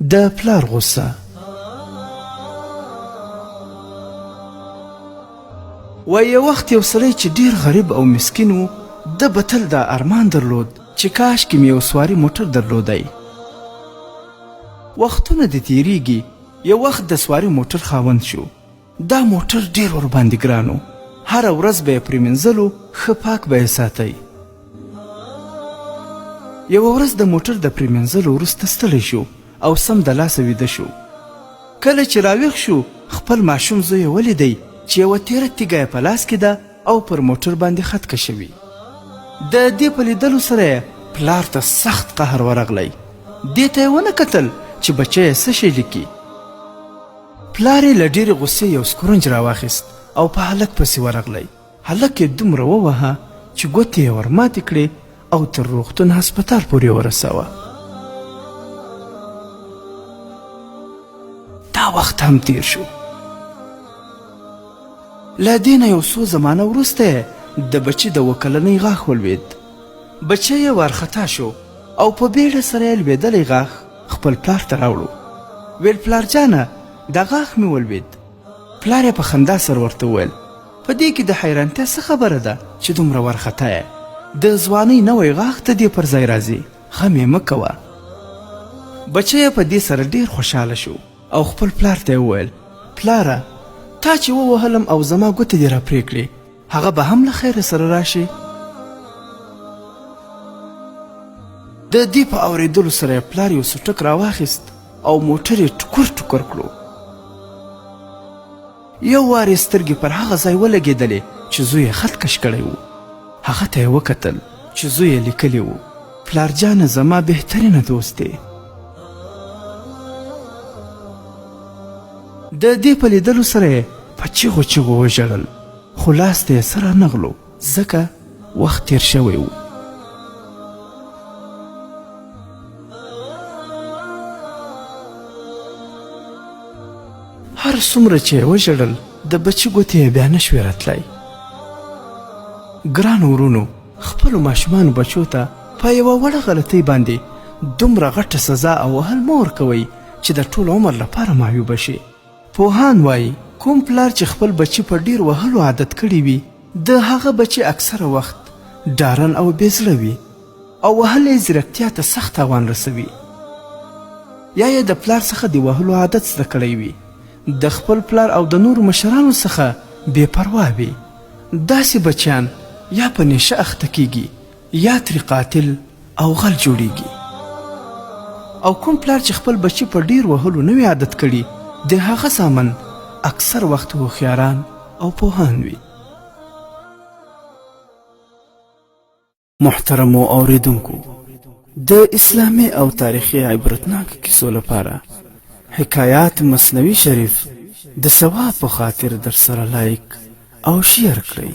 د پلار غصه. و یو وخت یو سړی چې ډیر غریب او مسکین و، د به تل دا ارمان درلود چې کاش کې مې یو سواري موټر درلودی. وختونه د تیریږي، یو وخت د سواري موټر خاوند شو. دا موټر ډیر ورباندې ګران و، هره ورځ به یې پرېمینځلو، ښه پاک به یې ساتئ. یوه ورځ د موټر د پرېمینځلو وروسته ستړی شو او سم د لاسه ویده شو. کله چې راویښ شو، خپل ماشوم زوی یې ولیدی چې یوه تیره تیږه یې په لاس کې ده او پر موټر باندې خطکه شوي. د دې په لیدلو سره یې پلار ته سخت قهر ورغلی. دې ته یې ونه کتل چې بچی یې څه شی لیکي. پلار یې له ډېرې غصې یو سکرنج راواخیست او په هلک پسې ورغلی. هلک یې دومره ووهه چې ګوتې یې ورماتې کړې او تر روغتون هسپتال پورې ورسوه. دا وخت هم تیر شو. له دې نه یو څو زمانه وروسته د بچي د 1 کلنۍ غاښ ولوېد. بچی یې وارخطا شو او په بیړه سره یې لوېدلی غاښ خپل پلار ته راوړو. ویل پلار جانه، دا غاښ مې ولوېد. پلار یې په خندا سره ورته وویل په دې کې د حیرانتیا څه خبره ده چې دومره وارخطا یې؟ د ځوانۍ نوی غاښ ته دې پر ځای راځي، غم یې مه کوه. بچی یې په دې سره ډېر خوشحاله شو او خپل پلار ته یې وویل پلاره، تا چې ووهلم او زما ګوتې دې را پرې کړې، هغه به هم له خیره سره راشي. د دې په اورېدلو سره یې پلار یو سوټک راواخیست او موټر یې ټکور ټکور کړو. یو وار یې سترګې پر هغه ځای ولګېدلې چې زوی یې خط کش کړی و. هغه ته یې وکتل چې زوی یې لیکلی و پلار جانه زما بهترینه دوست دی. د دې په لیدلو سره یې په چیغو چیغو وژړل، خو لاس ته یې څه رانغلو ځکه وخت تیر شوی و. هر څومره چې یې وژړل، د بچي ګوتې یې بیا نشوې راتلی. ګرانو ورونو، خپلو ماشومانو بچو ته په یوه وړه غلطۍ باندې دومره غټه سزا او وهل مه ورکوئ چې د ټول عمر لپاره معیوبه شي. پوهان وایي کوم پلار چې خپل بچي په ډیر وهلو عادت کړي وي، د هغه بچي اکثره وخت ډارن او بېزړه وي او وهل یې ځیرکتیا ته سخت تاوان رسوي. یا یې د پلار څخه د وهلو عادت زده کړی وي، د خپل پلار او د نورو مشرانو څخه بې پروا وي. داسې بچیان یا په نشه اخته کیږي یا ترې قاتل او غل جوړیږي. او کوم پلار چې خپل بچي په ډیر وهلو نوی عادت کړي، د هغه زامن اکثر وخت هوښیاران او پوهان وي. محترمو اوریدونکو، د اسلامي او تاریخي عبرتناک کیسو لپاره حکایات مثنوي شریف د ثواب په خاطر در سره لایک او شیر کړئ.